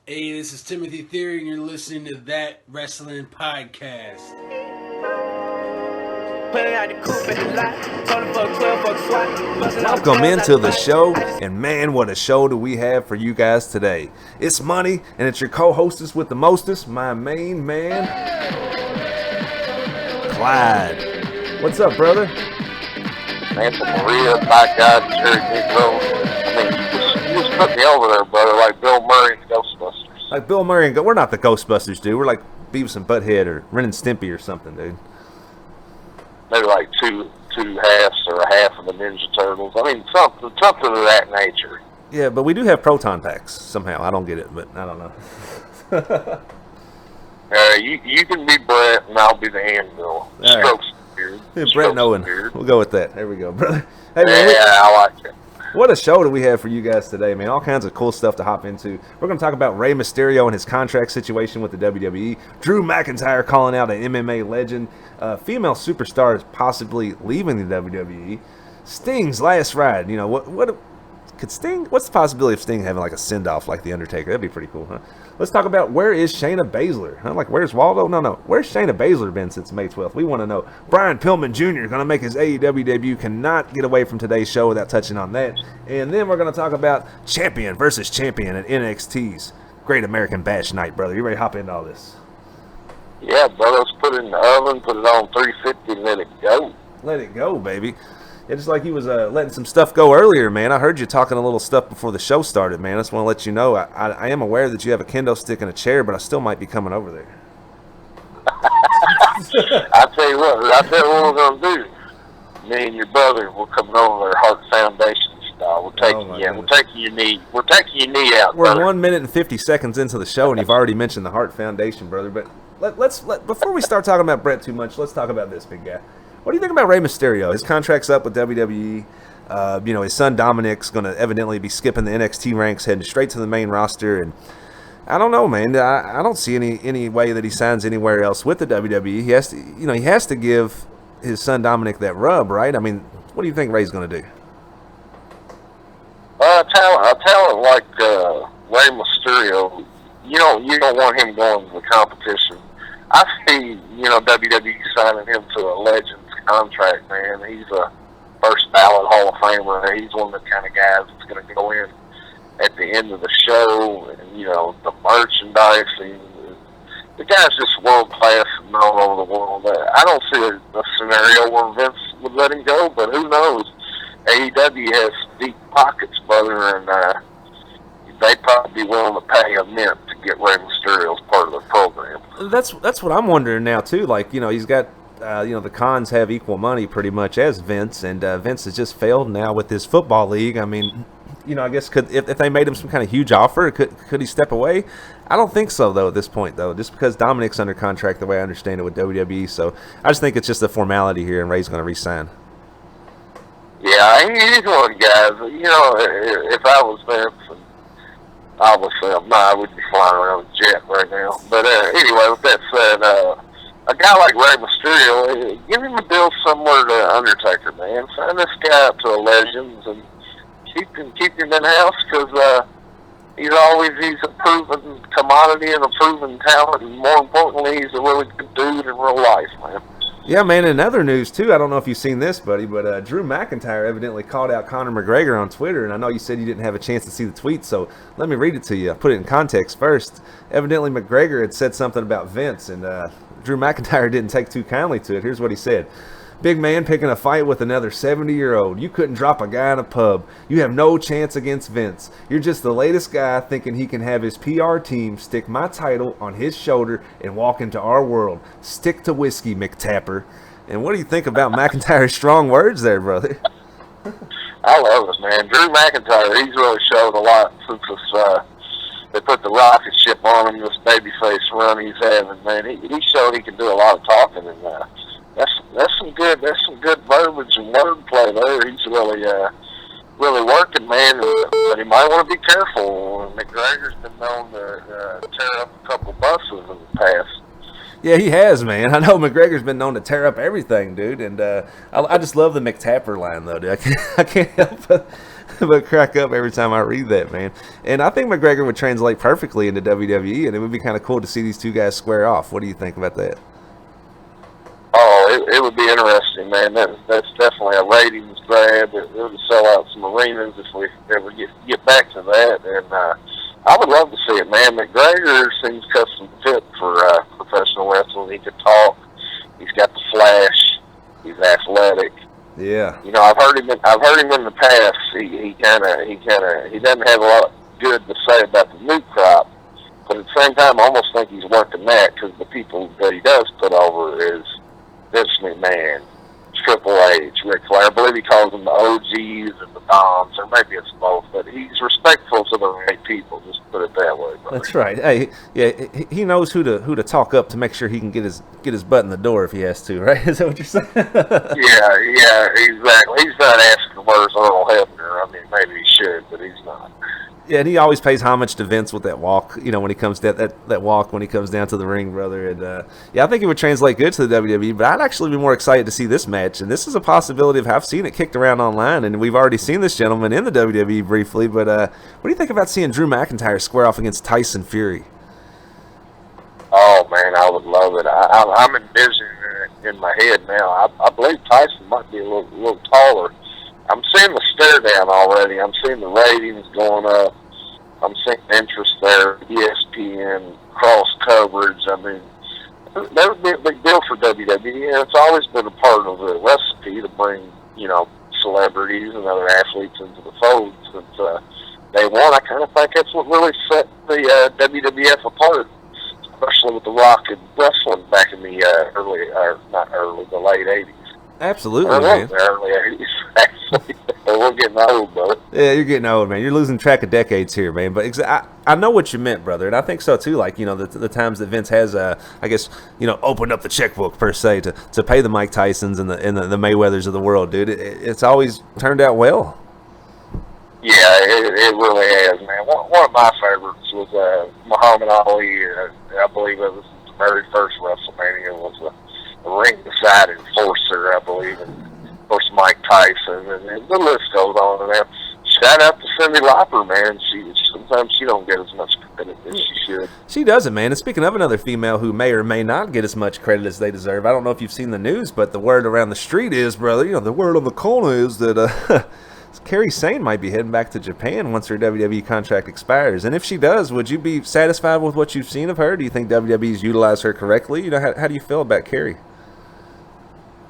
Hey, this is Timothy Theory, and you're listening to That Wrestling Podcast. Welcome into the show, and man, what a show do we have for you guys today. It's Money, and it's your co-hostess with the mostest, my main man, Clyde. What's up, brother? Man, for Maria, my God, Jerry Negro. I mean, you just put me over there, brother, like Bill Murray and Ghostbusters. Like Bill Murray and we're not the Ghostbusters, dude. We're like Beavis and Butthead or Ren and Stimpy or something, dude. Maybe like two halves or a half of the Ninja Turtles. I mean, something of that nature. Yeah, but we do have proton packs somehow. I don't get it, but I don't know. You can be Brett, and I'll be the Anvil. Strokes the beard. Yeah, Brett and Owen. We'll go with that. There we go, brother. Hey, man, I like it. What a show do we have for you guys today, man. All kinds of cool stuff to hop into. We're going to talk about Rey Mysterio and his contract situation with the WWE. Drew McIntyre calling out an MMA legend. Female superstars possibly leaving the WWE. Sting's last ride. You know, what could Sting? What's the possibility of Sting having like a send-off like The Undertaker? That'd be pretty cool, huh? Let's talk about where is Shayna Baszler? Huh? Like, where's Waldo? No. Where's Shayna Baszler been since May 12th? We want to know. Brian Pillman Jr. going to make his AEW debut. Cannot get away from today's show without touching on that. And then we're going to talk about champion versus champion at NXT's Great American Bash Night, brother. You ready to hop into all this? Yeah, brother. Let's put it in the oven, put it on 350, and let it go. Let it go, baby. It's just like he was letting some stuff go earlier, man. I heard you talking a little stuff before the show started, man. I just want to let you know I am aware that you have a kendo stick and a chair, but I still might be coming over there. I tell you what we're going to do. Me and your brother, we're coming over there, Heart Foundation style. We're taking your knee. We're taking your knee out. We're brother. 1 minute and 50 seconds into the show, and you've already mentioned the Heart Foundation, brother. But let's before we start talking about Brett too much, let's talk about this big guy. What do you think about Rey Mysterio? His contract's up with WWE. His son Dominic's going to evidently be skipping the NXT ranks, heading straight to the main roster. And I don't know, man. I don't see any way that he signs anywhere else with the WWE. He has to give his son Dominic that rub, right? I mean, what do you think Rey's going to do? A talent like Rey Mysterio, you don't want him going to the competition. I see, WWE signing him to a Legends contract, man. He's a first ballot Hall of Famer. He's one of the kind of guys that's going to go in at the end of the show, and the merchandise. The guy's just world class and all over the world. I don't see a scenario where Vince would let him go, but who knows? AEW has deep pockets, brother, and they'd probably be willing to pay a mint to get Rey Mysterio as part of their program. That's what I'm wondering now too. Like, he's got the Khans have equal money pretty much as Vince, and Vince has just failed now with his football league. I mean, I guess if they made him some kind of huge offer, could he step away? I don't think so though at this point though, just because Dominic's under contract the way I understand it with WWE. So I just think it's just a formality here, and Rey's going to re-sign. Yeah, he's one of the guys. If I was Vince, obviously I would be flying around a jet right now. But anyway, with that said, a guy like Rey Mysterio, give him a deal somewhere to Undertaker, man. Sign this guy up to a Legends and keep him in house, because he's a proven commodity and a proven talent, and more importantly, he's a really good dude in real life, man. Yeah, man, in other news, too, I don't know if you've seen this, buddy, but Drew McIntyre evidently called out Conor McGregor on Twitter, and I know you said you didn't have a chance to see the tweet, so let me read it to you. I'll put it in context first. Evidently, McGregor had said something about Vince, and Drew McIntyre didn't take too kindly to it. Here's what he said. Big man picking a fight with another 70-year-old. You couldn't drop a guy in a pub. You have no chance against Vince. You're just the latest guy thinking he can have his PR team stick my title on his shoulder and walk into our world. Stick to whiskey, McTapper. And what do you think about McIntyre's strong words there, brother? I love it, man. Drew McIntyre, he's really showed a lot since they put the rocket ship on him, this babyface run he's having, man. He showed he can do a lot of talking, and that's some good verbiage and wordplay there. He's really working, man. But he might want to be careful. McGregor's been known to tear up a couple buses in the past. Yeah, he has, man. I know McGregor's been known to tear up everything, dude. And I just love the McTapper line, though, dude. I can't help but crack up every time I read that, man. And I think McGregor would translate perfectly into WWE, and it would be kind of cool to see these two guys square off. What do you think about that? Oh, it would be interesting, man. That's definitely a ratings grab. It would sell out some arenas if we ever get back to that. And I would love to see it, man. McGregor seems custom fit for professional wrestling. He could talk. He's got the flash. He's athletic. Yeah. You know, I've heard him in the past. He doesn't have a lot good to say about the new crop, but at the same time, I almost think he's working that because the people that he does put over is Vince McMahon, Triple H, Ric Flair. I believe he calls them the OGs and the Doms, or maybe it's both. But he's respectful to the right people. Just put it that way. Brother. That's right. Hey, yeah, he knows who to talk up to make sure he can get his butt in the door if he has to. Right? Is that what you're saying? Yeah, exactly. He's not asking where's Earl Hebner. I mean, maybe he should, but he's not. Yeah, and he always pays homage to Vince with that walk, you know, when he comes that walk when he comes down to the ring, brother. And yeah, I think it would translate good to the WWE, but I'd actually be more excited to see this match. And this is a possibility of I've seen it kicked around online, and we've already seen this gentleman in the WWE briefly. But what do you think about seeing Drew McIntyre square off against Tyson Fury? Oh man, I would love it. I'm envisioning it in my head now. I believe Tyson might be a little taller. I'm seeing the stare down already. I'm seeing the ratings going up. I'm seeing interest there. ESPN, cross coverage. I mean, that would be a big deal for WWE. And it's always been a part of the recipe to bring, you know, celebrities and other athletes into the fold since day one. I kind of think that's what really set the WWF apart, especially with The Rock and wrestling back in the the late 80s. Absolutely, man. The early 80s, actually. We're getting old, brother. Yeah, you're getting old, man. You're losing track of decades here, man. But I know what you meant, brother, and I think so too. Like, you know, the times that Vince has, I guess, you know, opened up the checkbook per se to pay the Mike Tysons and the Mayweathers of the world, dude. It's always turned out well. Yeah, it really has, man. One of my favorites was Muhammad Ali. I believe it was the very first WrestleMania. It was a ringside enforcer, I believe, and of course Mike Tyson, and the list goes on. And shout out to Cyndi Lauper, man. Sometimes she don't get as much credit as she should. She doesn't, man. And speaking of another female who may or may not get as much credit as they deserve, I don't know if you've seen the news, but the word around the street is, brother, you know, the word on the corner is that Kairi Sane might be heading back to Japan once her WWE contract expires. And if she does, would you be satisfied with what you've seen of her? Do you think WWE's utilized her correctly? You know, how do you feel about Kairi?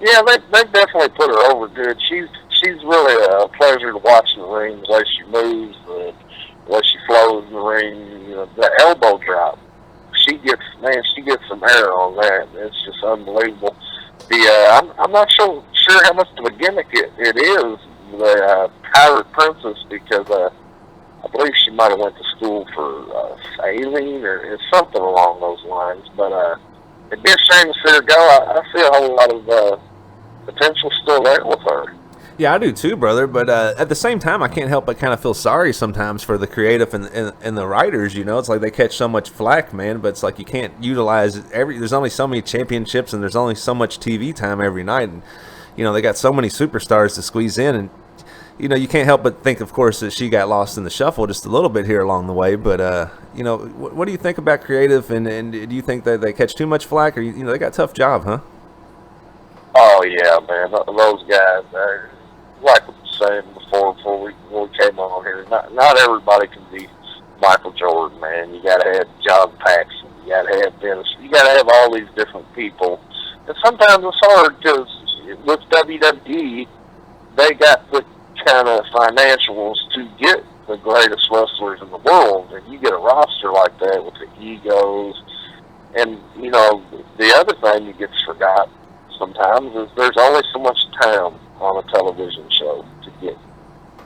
Yeah, they definitely put her over good. She's really a pleasure to watch in the ring, the way she moves, the way she flows in the ring, you know, the elbow drop. She gets some air on that. It's just unbelievable. I'm not sure how much of a gimmick it is, the Pirate Princess, because I believe she might have went to school for sailing or something along those lines. But it'd be a shame to see her go. I see a whole lot of potential still there with her. Yeah, I do too, brother. But at the same time, I can't help but kind of feel sorry sometimes for the creative and the writers. You know, it's like they catch so much flack, man. But it's like you can't utilize there's only so many championships and there's only so much TV time every night. And you know, they got so many superstars to squeeze in, and you know, you can't help but think, of course, that she got lost in the shuffle just a little bit here along the way. But you know, what do you think about creative? And do you think that they catch too much flack, or you know, they got a tough job, huh? Oh yeah, man. Those guys, like we were saying before we came on here, not everybody can be Michael Jordan, man. You got to have John Paxson. You got to have Dennis. You got to have all these different people. And sometimes it's hard because with WWE, they got the kind of financials to get the greatest wrestlers in the world, and you get a roster like that with the egos. And you know, the other thing that gets forgot sometimes is there's only so much time on a television show to get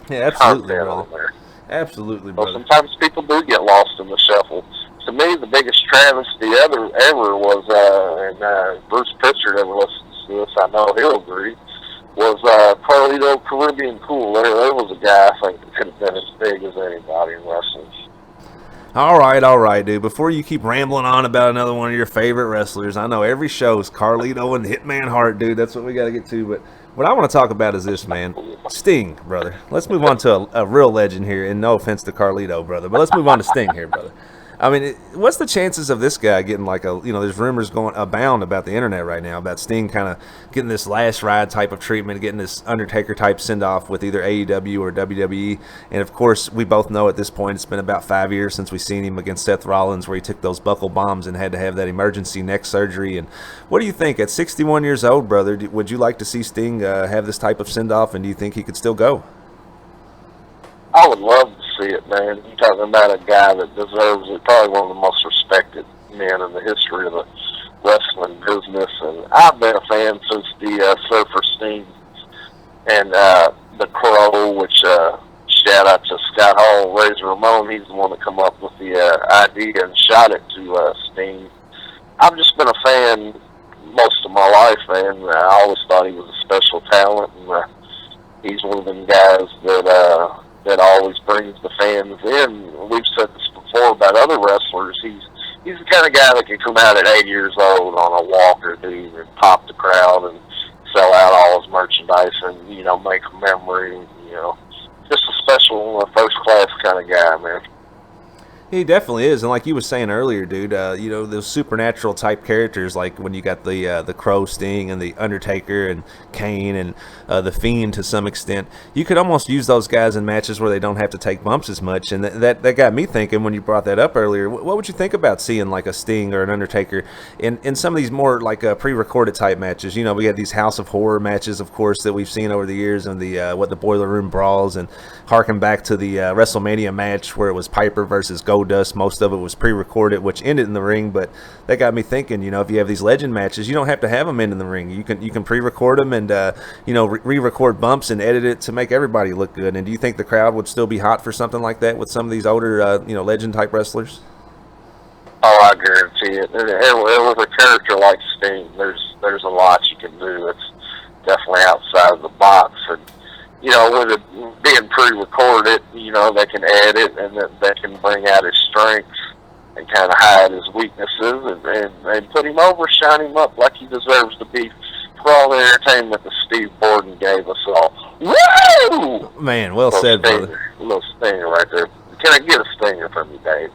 absolutely, content on there. Absolutely, so brother. sometimes people do get lost in the shuffle. To me, the biggest travesty ever was, and Bruce Pritchard ever listens to this, I know he'll agree, was Carlito Caribbean Cool. There was a guy I think that could have been as big as anybody in wrestling. All right, dude. Before you keep rambling on about another one of your favorite wrestlers, I know every show is Carlito and Hitman Hart, dude. That's what we got to get to. But What I want to talk about is this, man. Sting, brother. Let's move on to a real legend here, and no offense to Carlito, brother, but let's move on to Sting here, brother. I mean, what's the chances of this guy getting like there's rumors going abound about the internet right now about Sting kind of getting this last ride type of treatment, getting this Undertaker type send off with either AEW or WWE. And of course, we both know at this point it's been about 5 years since we've seen him against Seth Rollins, where he took those buckle bombs and had to have that emergency neck surgery. And what do you think at 61 years old, brother? Would you like to see Sting have this type of send off, and do you think he could still go? I would love to see it, man. You're talking about a guy that deserves it, probably one of the most respected men in the history of the wrestling business. And I've been a fan since the Surfer Sting and the Crow, which shout out to Scott Hall, Razor Ramon. He's the one that come up with the idea and shot it to Sting. I've just been a fan most of my life, man. I always thought he was a special talent, and he's one of them guys that always brings the fans in. We've said this before about other wrestlers. He's the kind of guy that can come out at 8 years old on a walker, dude, and pop the crowd and sell out all his merchandise and, make a memory, just a special, first-class kind of guy, man. He definitely is, and like you were saying earlier, dude, those supernatural type characters, like when you got the Crow, Sting, and the Undertaker, and Kane, and the Fiend to some extent, you could almost use those guys in matches where they don't have to take bumps as much, and that got me thinking when you brought that up earlier. What would you think about seeing like a Sting or an Undertaker in some of these more like pre-recorded type matches? We had these House of Horror matches, of course, that we've seen over the years, and the Boiler Room Brawls, and harken back to the WrestleMania match where it was Piper versus Goldust. Most of it was pre-recorded, which ended in the ring, but that got me thinking, if you have these legend matches, you don't have to have them in the ring. You can pre-record them and re-record bumps and edit it to make everybody look good. And do you think the crowd would still be hot for something like that with some of these older legend type wrestlers? Oh, I guarantee it. And with a character like Sting, there's a lot you can do. It's definitely outside of the box. And with it being pre-recorded, they can edit and they can bring out his strengths and kind of hide his weaknesses and put him over, shine him up like he deserves to be for all the entertainment that Steve Borden gave us all. Woo! Man, well said, brother. A little stinger right there. Can I get a stinger from you, Dave?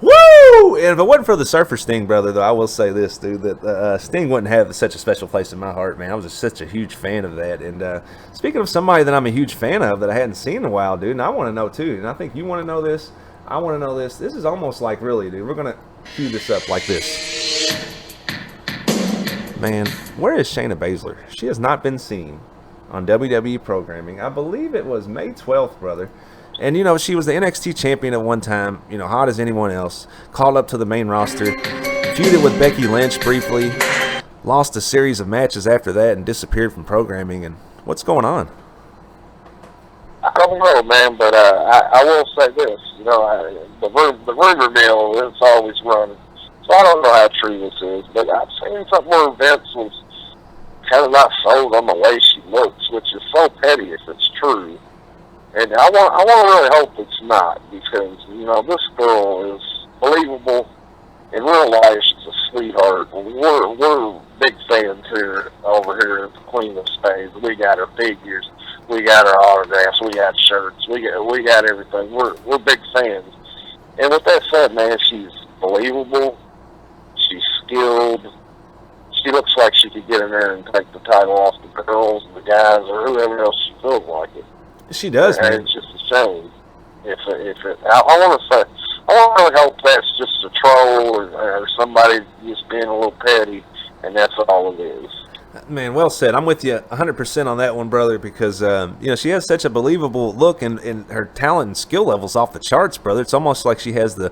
Woo! And if it wasn't for the Surfer Sting, brother, though, I will say this, dude, that Sting wouldn't have such a special place in my heart, man. I was such a huge fan of that. And speaking of somebody that I'm a huge fan of that I hadn't seen in a while, dude, and I want to know, too, and I think you want to know this, I want to know this. This is almost like, really, dude, we're going to cue this up like this. Man, where is Shayna Baszler? She has not been seen on WWE programming. I believe it was May 12th, brother. And, she was the NXT champion at one time, hot as anyone else, called up to the main roster, feuded with Becky Lynch briefly, lost a series of matches after that, and disappeared from programming. And what's going on? I don't know, man, but I will say this. The rumor mill is always running. So I don't know how true this is, but I've seen something where Vince was kind of not sold on the way she looks, which is so petty if it's true. And I want to really hope it's not, because, this girl is believable. In real life, she's a sweetheart. We're big fans over here at the Queen of Spades. We got her figures. We got her autographs. We got shirts. We got everything. We're big fans. And with that said, man, she's believable. She's skilled. She looks like she could get in there and take the title off the girls and the guys or whoever else she feels like it. She does, man. It's just a shame. I want to say, I want to really hope that's just a troll or somebody just being a little petty, and that's all it is. Man, well said. I'm with you 100% on that one, brother, because, she has such a believable look, and her talent and skill level's off the charts, brother. It's almost like she has the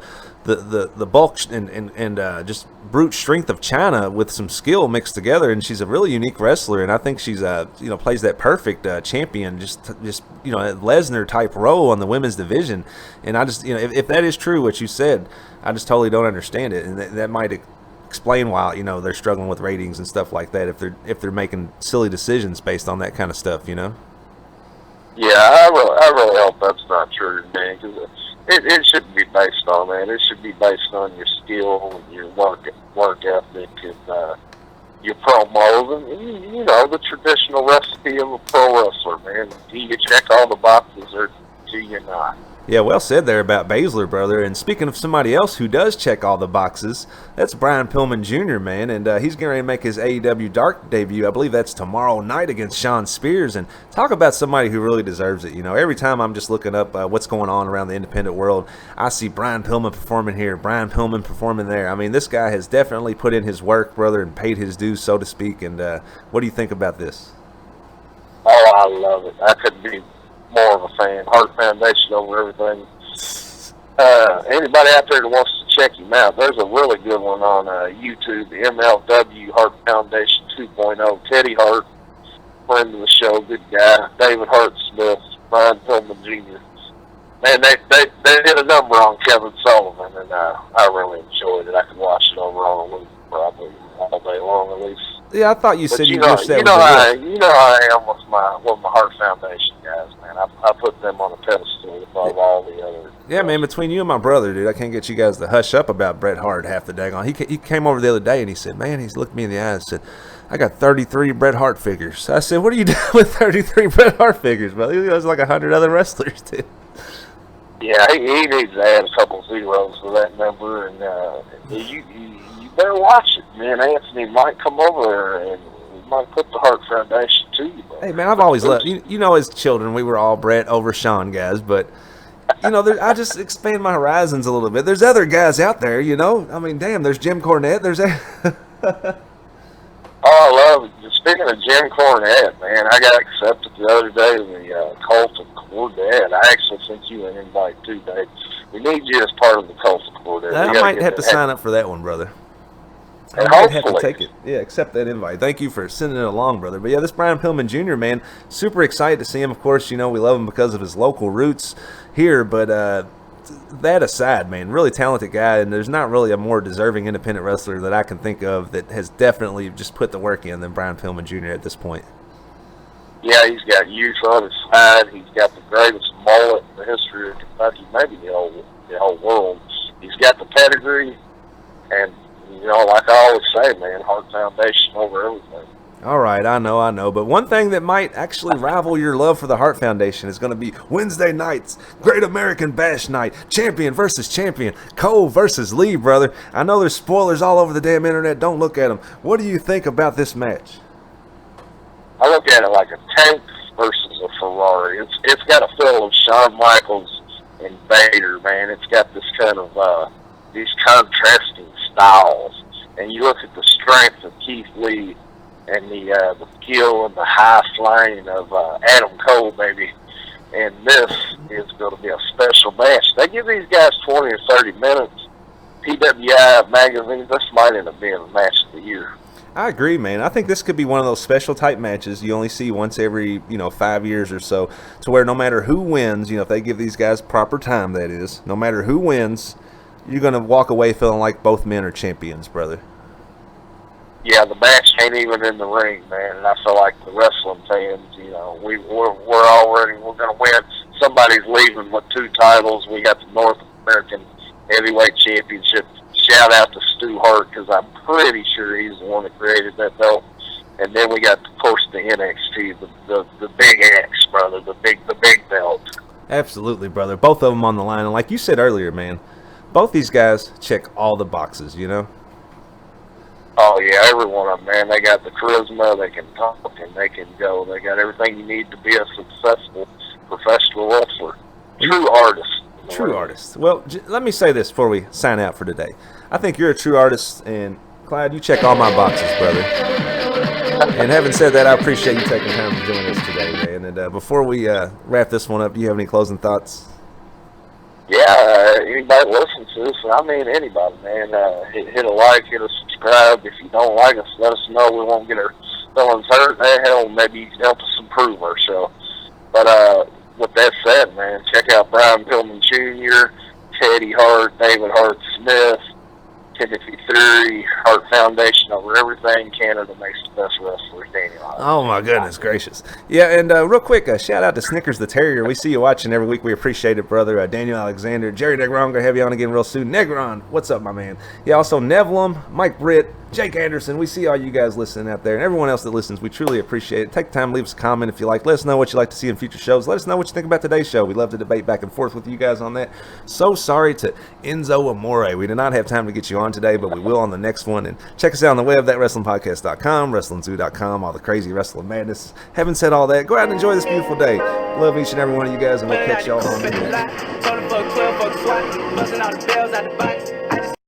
bulk and just brute strength of China with some skill mixed together, and she's a really unique wrestler, and I think she's, plays that perfect champion, just Lesnar type role on the women's division. And I just, if that is true, what you said, I just totally don't understand it, and that might explain why they're struggling with ratings and stuff like that if they're making silly decisions based on that kind of stuff. Yeah, I really hope that's not true, man, because it shouldn't be based on that. It should be based on your skill and your work ethic, and your promos, and you know the traditional recipe of a pro wrestler, man. Do you check all the boxes, or do you not? Yeah, well said there about Baszler, brother. And speaking of somebody else who does check all the boxes, that's Brian Pillman Jr., man. And he's getting ready to make his AEW Dark debut. I believe that's tomorrow night against Shawn Spears. And talk about somebody who really deserves it. You know, every time I'm just looking up what's going on around the independent world, I see Brian Pillman performing here, Brian Pillman performing there. I mean, this guy has definitely put in his work, brother, and paid his dues, so to speak. And what do you think about this? Oh, I love it. I couldn't be more of a fan. Heart Foundation over everything. Anybody out there that wants to check him out, there's a really good one on YouTube, MLW Heart Foundation 2.0. Teddy Hart, friend of the show, good guy. David Hart Smith, Brian Pillman Jr. Man, they did a number on Kevin Sullivan, and I really enjoyed it. I could watch it over on a loop probably all day long at least. Yeah, I thought you said you wish that you know how I am with my Heart Foundation guys, man. I put them on a pedestal above all the other. Yeah, man, between you and my brother, dude, I can't get you guys to hush up about Bret Hart half the daggone. He came over the other day and he said, man, he's looked me in the eye and said, I got 33 Bret Hart figures. I said, what are you doing with 33 Bret Hart figures, brother? There's like 100 other wrestlers, dude. Yeah, he needs to add a couple zeros to that number, and you better watch it, man. Anthony might come over and might put the Heart Foundation to you, bro. Hey, man, I've always loved you know, as children, we were all Bret over Shawn guys, but you know, I just expand my horizons a little bit. There's other guys out there, you know. I mean, damn, there's Jim Cornette. There's Oh, I love it. Speaking of Jim Cornette, man, I got accepted the other day to the Cult of Cornette. I actually sent you an invite too, Dave. We need you as part of the Cult of Cornette. I might have to sign up for that one, brother. And I might have to take it. Yeah, accept that invite. Thank you for sending it along, brother. But yeah, this Brian Pillman Jr., man, super excited to see him. Of course, you know, we love him because of his local roots here, but that aside, man, really talented guy, and there's not really a more deserving independent wrestler that I can think of that has definitely just put the work in than Brian Pillman Jr. at this point. Yeah, he's got youth on his side. He's got the greatest mullet in the history of Kentucky, maybe the whole world. He's got the pedigree, and you know, like I always say, man, Heart Foundation over everything. All right, I know. But one thing that might actually rival your love for the Heart Foundation is going to be Wednesday nights, Great American Bash Night, champion versus champion, Cole versus Lee, brother. I know there's spoilers all over the damn internet. Don't look at them. What do you think about this match? I look at it like a tank versus a Ferrari. It's got a feel of Shawn Michaels and Vader, man. It's got this kind of these contrasting styles, and you look at the strength of Keith Lee and the skill and the high flying of Adam Cole, baby. And this is going to be a special match. They give these guys 20 or 30 minutes. PWI magazines, this might end up being the match of the year. I agree, man. I think this could be one of those special type matches you only see once every, 5 years or so, to where no matter who wins, if they give these guys proper time, that is, no matter who wins, you're going to walk away feeling like both men are champions, brother. Yeah, the match ain't even in the ring, man, and I feel like the wrestling fans, we're going to win. Somebody's leaving with 2 titles. We got the North American Heavyweight Championship. Shout out to Stu Hart, because I'm pretty sure he's the one that created that belt. And then we got, of course, the NXT, the big X, brother, the big belt. Absolutely, brother. Both of them on the line, and like you said earlier, man, both these guys check all the boxes, Oh, yeah, every one of them, man. They got the charisma, they can talk, and they can go. They got everything you need to be a successful professional wrestler. True artist. True artist. Well, let me say this before we sign out for today. I think you're a true artist, and Clyde, you check all my boxes, brother. And having said that, I appreciate you taking time to join us today, man. And before we wrap this one up, do you have any closing thoughts? Yeah, anybody listens to this, I mean anybody, man, hit a like, hit a subscribe. If you don't like us, let us know. We won't get our feelings hurt. Hell, maybe you can help us improve our show. But with that said, man, check out Brian Pillman Jr., Teddy Hart, David Hart Smith, Timothy Theory, Heart Foundation over everything. Canada makes the best wrestlers, Daniel. Oh, my goodness gracious. Yeah, and real quick, shout out to Snickers the Terrier. We see you watching every week. We appreciate it, brother. Daniel Alexander, Jerry Negron, going to have you on again real soon. Negron, what's up, my man? Yeah, also Nevlum, Mike Britt, Jake Anderson. We see all you guys listening out there, and everyone else that listens. We truly appreciate it. Take the time, leave us a comment if you like. Let us know what you'd like to see in future shows. Let us know what you think about today's show. We love to debate back and forth with you guys on that. So sorry to Enzo Amore. We did not have time to get you on today, but we will on the next one. And check us out on the web, thatwrestlingpodcast.com, wrestlingzoo.com, all the crazy wrestling madness. Having said all that, go out and enjoy this beautiful day. Love each and every one of you guys, and we'll catch y'all on the next.